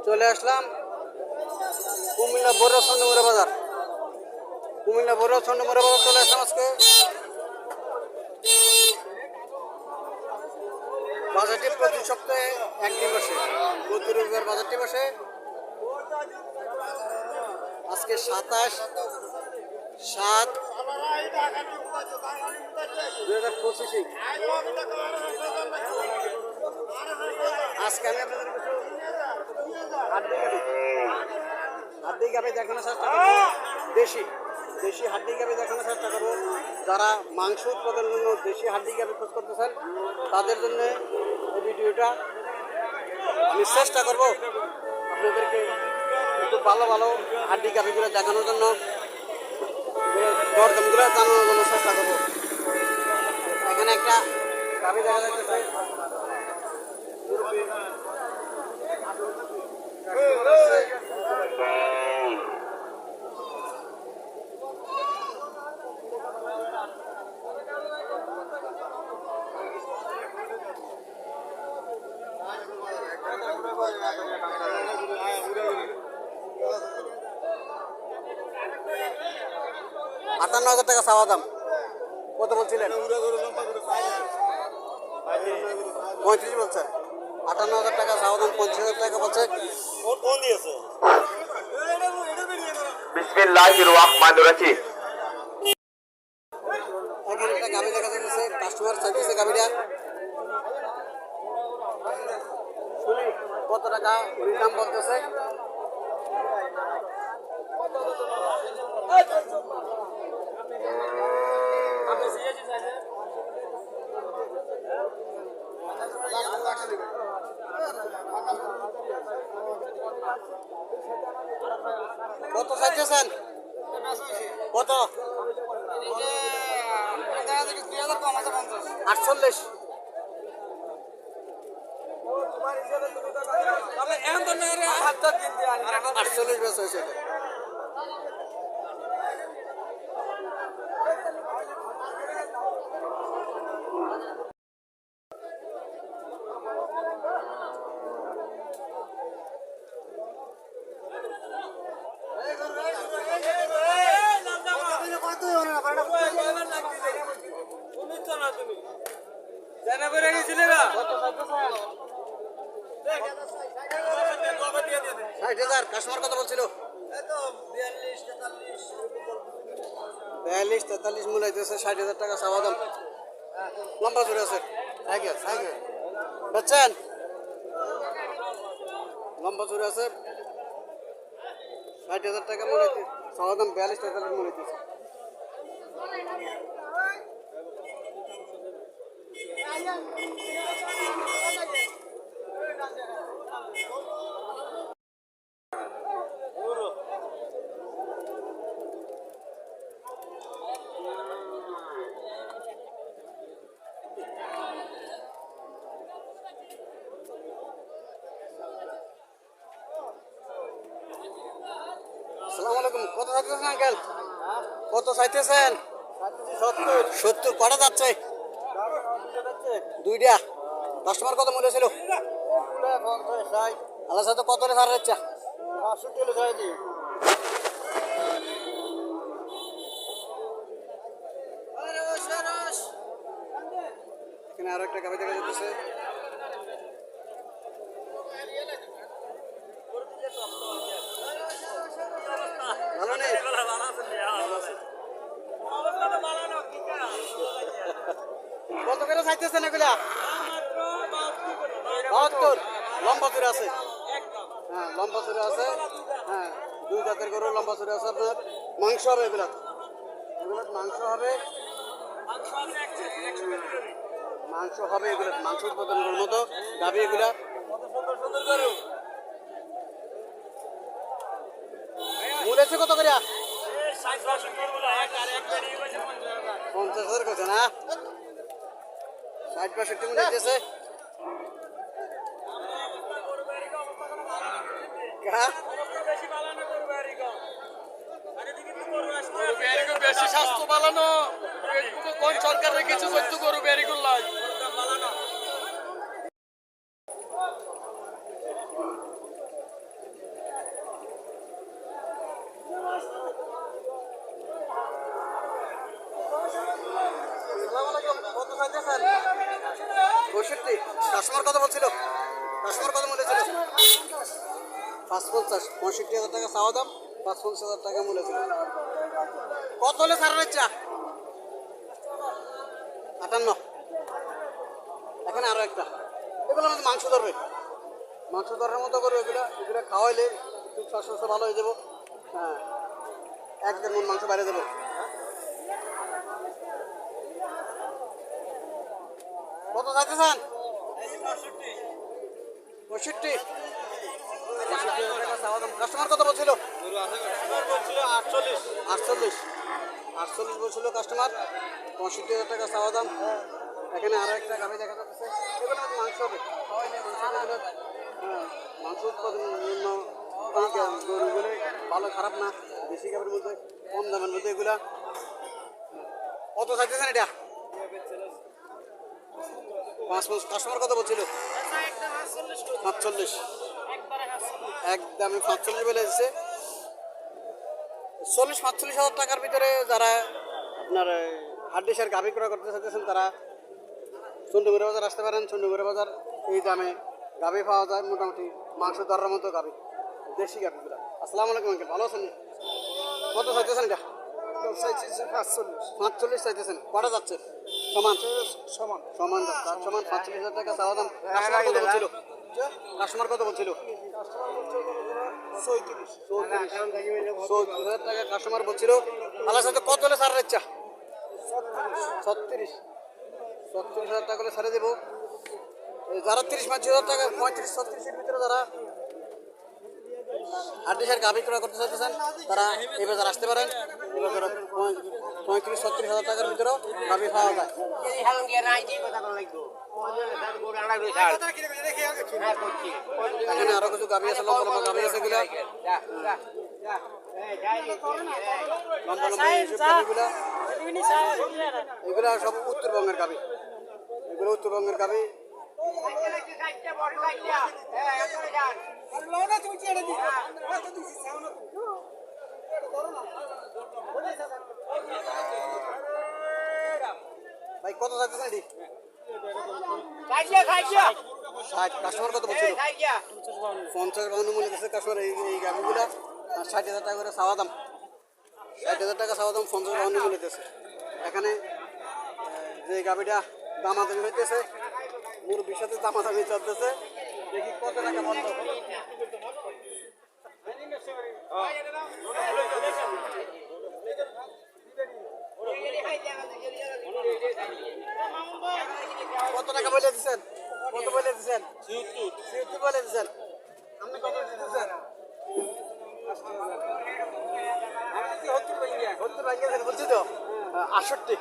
চলে আসলাম কুমিল্লা বড়ুয়া চন্ডমুড়া বাজার। কুমিল্লা বড়ুয়া চন্ডমুড়া বাজার চলে আসলাম আজকে। বাজারটি প্রতি সপ্তাহে একদিন বসে, প্রতি রবিবার বাজারটি বসে। আজকে 27/7/2025। আজকে আমি আপনাদের কিছু হাড্ডি গাভী দেখানোর চেষ্টা করবো। দেশি হাড্ডি গাভী দেখানোর চেষ্টা করবো। যারা মাংস উৎপাদনের জন্য দেশি হাড্ডি গাভী খোঁজ করতেছেন তাদের জন্য এই ভিডিওটা আমি চেষ্টা করবো আপনাদেরকে একটু ভালো ভালো হাড্ডি গাভীগুলো দেখানোর জন্য, দরদামগুলো জানানোর জন্য চেষ্টা করবো। এখানে একটা গাভী দেখা যাচ্ছে। 58,000 টাকা চাওয়া দাম। কত বলছিলেন? 35 বলছে। 58,000 টাকা চাওয়া দাম, 35,000 টাকা বলছে। বিসমিল্লাহির রহমানির রহিম। এখানে একটা গাভী দেখা যাচ্ছে, কাস্টমার চাইতেছে গাভীটা। শুনি কত টাকা উনি দাম বলতেছে। কত চাইতেছেন? কত? 48। বেশ হয়েছে। কাস্টমার কত বলছিল? 42-43 মূল্য হইতেছে। 60,000 টাকা চাওয়া দাম। লম্বা জুড়ে আছে। বুঝছেন? লম্বা জুড়ে আছে। 60,000 টাকা মূল্য হইতে চাওয়া দাম। 42-43 মূল্য হইতেছে। আসসালামু আলাইকুম। কত চাইতেছেন আঙ্কেল? কত চাইতেছেন? 70। কটা যাচ্ছে? দুইটা। কাস্টমার কত মূল্য ছিল? আল্লাহ সাথে কত রে ছাড় হচ্ছে? 65 ছাড় দিই। এখানে আরো একটা গাভী দেখা যাচ্ছে। ভালো নেই? কত করে চাইতেছেন এগুলা? 72। লম্বা চূড়া আছে। হ্যাঁ, লম্বা চূড়া আছে। হ্যাঁ, 2 জাতের গরু লম্বা চূড়া আছে। আপনার মাংস হবে এগুলা, মাংস হবে। এগুলো মাংস উৎপাদনের মতো গাভী এগুলা। মূল্য আছে কত করে? 50,000 করছে না? 60-62 মূল্য হইতেছে। বেশি স্বাস্থ্য বাড়ানো কোন সরকারের কিছু করতে গরু বেরি করলাই। বলছিল? কাস্টমার কত মূল্য ছিল? 550, 65,000 টাকা চাওয়া দাম, 55,000 টাকা মূল্য ছিল। কত হলে ছাড়ার ইচ্ছা? 58। এখানে আরো একটা, এগুলো আমাদের মাংস ধরবে, মাংস ধরার মতো করবে এগুলো, এগুলো খাওয়াইলে একটু স্বাস্থ্য ভালো হয়ে যাবো। হ্যাঁ, 1-1.5 মণ মাংস বাইরে দেবো। কত চাইতেছেন? 65। কাস্টমার কত বলছিল? 48 বলছিল কাস্টমার। 65,000 টাকা চাওয়া দাম। এখানে আরো একটা গাভি দেখা যাচ্ছে, এগুলো মাংস হবে, হ্যাঁ, মাংস উৎপাদনের জন্য এই গরুগুলো ভালো খারাপ না, বেশি গাভীর মধ্যে কম দামের মধ্যে এগুলা। কত চাইতেছেন এটা? 5 কাস্টমার কত বলছিল? 45। একদমই 45 বলে দিচ্ছে। 40-45,000 টাকার ভিতরে যারা আপনার হাড্ডিসার গাভি ক্রয় করতে চাইতেছেন তারা চন্ডীগড় বাজার আসতে পারেন। চন্ডীগড় বাজার এই দামে গাভি পাওয়া যায়, মোটামুটি মাংস ধরার মতো গাভি, দেশি গাভিগুলো। আসসালামু আলাইকুম আঙ্কেল, ভালো আছেন? কত চাইতেছেন এটা? 45 চাইতেছেন। কটা যাচ্ছে? সমান সমান সমান তার সমান 45,000 টাকা চাওয়া দাম। কাস্টমার কত বলছিল? কাস্টমার কত বলছিল? 34,000 টাকা কাস্টমার বলছিল। আল্লাহ সাথে কত হলে ছাড়ার ইচ্ছা? 36,000 টাকা করে ছাড়ে দেবো। যারা 30-35,000 টাকা, 35-36-এর ভিতরে যারা হাড্ডিসার গাভি ক্রয় করতে চাইতেছেন তারা এই বাজার আসতে পারেন। এই বাজারে 35-36,000 টাকার ভিতরেও গাভি পাওয়া যায়। এখানে আরো কিছু গাভি আছে, লম্বা লম্বা গাভি আছে, এগুলা লম্বা লম্বা গাভিগুলা, এগুলা সব উত্তরবঙ্গের গাভি, এগুলো উত্তরবঙ্গের গাভি। ভাই কত চাইতেছেন এটি? 60। কাস্টমার কত বলছিল? 50-52 মূল্য দিচ্ছে কাস্টমার এই গাভিগুলা। 60,000 টাকা করে চাওয়া দাম, 60,000 টাকা চাওয়া দাম, 50-52 মূল্য দিতেছে। এখানে যে গাভিটা দামাদামি হইতেছে, মুরব্বীর সাথে দামাদামি চলতেছে, দেখি কত টাকা বন্ধ। কত টাকা বলে দিচ্ছেন? কত বলে দিচ্ছেন? 76 বলে দিচ্ছেন। আপনি কত দিচ্ছেন? 70 ভাঙিয়েছেন বলছি তো। 68।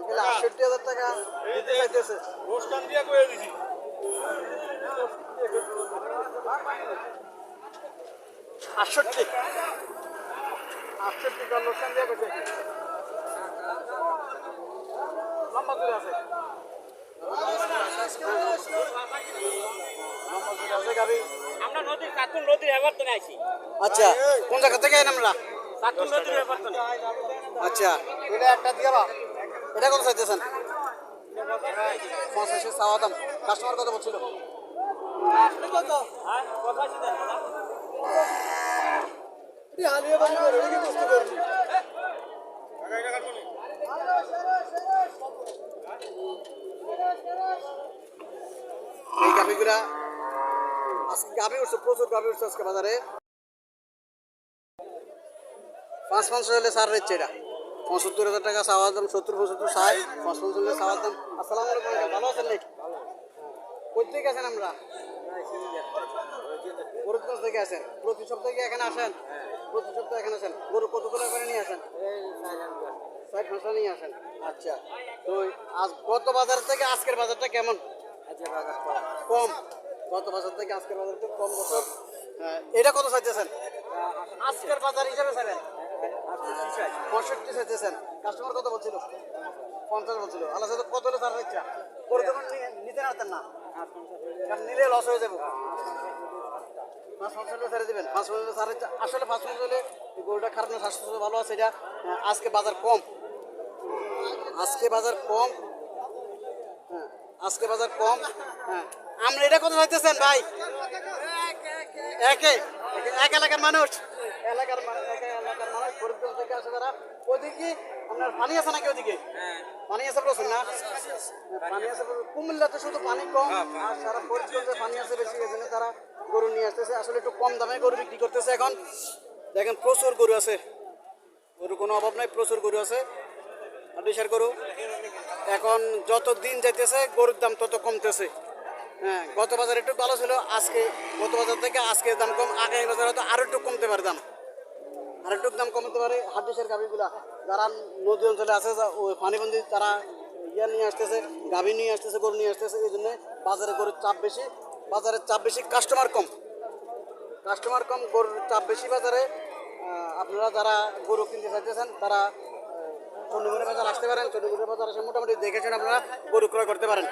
68,000 টাকা দিতে চাইতেছে। 68 কার লোকসান দিয়ে গেছে। লম্বা করে আছে, আমরা নদীর কাতুন নদীর এবারতনে আইছি। আচ্ছা, কোন জায়গা থেকে এলেন আমরা? কাতুন নদীর এবারতনে। আচ্ছা, এটা একটা দিয়ে বা এটা কত চাইতেছেন? 85 চাওয়া দাম। কাস্টমার কত বলছিল? কত? হ্যাঁ, কথা ছিল না। হালিয়ে বানিয়ে রেডি কি বুঝতে পারবি? এই গাভিগুলা আজকে গাভি উঠছে, প্রচুর গাভি উঠছে আজকে বাজারে। 5-5 হলে সার রেচ্ছে এটা। 75,000 টাকা চাওয়ার দাম, 70-75 ষাট, 5-5 হলে চাওয়ার দাম। আসসালামু আলাইকুম, ভালো আছেন নাকি? কোথেকে গেছেন আমরা? গরুগঞ্জ থেকে আসেন। প্রতি সপ্তাহে এখানে আসেন? প্রতি সপ্তাহে এখানে আসেন। গরু কত তোলা করে নিয়ে আসেন? 60 নিয়ে আসেন। আচ্ছা, তো আজ গত বাজার থেকে আজকের বাজারটা কেমন? কম। গত বাজার থেকে আজকের বাজারটা কম বছর। এটা কত চাইতেছেন? আজকের বাজার হিসাবে চাইবেন 65 চাইতেছেন। কাস্টমার কত বলছিল? 50 বলছিল। আল্লাহ সাথে কত হলে ছাড়ার ইচ্ছা? করে তখন নিতে পারতেন না, কারণ নিলে লস হয়ে যাবো। 5 ছেড়ে দেবেন। 5 ছাড়ের ইচ্ছা। আসলে 5 হলে গরুটা খারাপ না, স্বাস্থ্য ভালো আছে। এটা আজকে বাজার কম, আজকে বাজার কম। হ্যাঁ, আজকে বাজার কম। হ্যাঁ, আমরা এটা কত চাইতেছেন ভাই? একে এক এলাকার মানুষ, এলাকার মানুষ ফরিদগঞ্জ থেকে আসে তারা। ওদিকে আপনার পানি আছে নাকি? ওদিকে পানি আছে প্রচুর না? পানি আছে প্রচুর। কুমিল্লাতে শুধু পানি কম, আর সারা ফরিদগঞ্জে পানি আছে বেশি, এই জন্য তারা গরু নিয়ে আসতেছে। আসলে একটু কম দামে গরু বিক্রি করতেছে এখন। দেখেন প্রচুর গরু আছে, গরু কোনো অভাব নাই, প্রচুর গরু আছে। দেশের গরু এখন যত দিন যাইতেছে গরুর দাম তত কমতেছে। হ্যাঁ, গত বাজার একটু ভালো ছিল, আজকে গত বাজার থেকে আজকে দাম কম। আগামী বাজার হয়তো আরো একটু কমতে পারে দাম, আর একটু দাম কমতে পারে। হাড্ডিসের গাভিগুলা যারা নদী অঞ্চলে আছে, ওই পানিবন্দি, তারা ইয়া নিয়ে আসতেছে, গাভি নিয়ে আসতেছে, গরু নিয়ে আসতেছে। এই জন্য বাজারে গরুর চাপ বেশি, বাজারের চাপ বেশি, কাস্টমার কম। কাস্টমার কম, গরুর চাপ বেশি বাজারে। আপনারা যারা গরু কিনতে চাইতেছেন তারা চন্ডীগড়ের বাজার আসতে পারেন। চন্ডীগড়ের বাজার এসে মোটামুটি দেখেছেন আপনারা গরু ক্রয় করতে পারেন।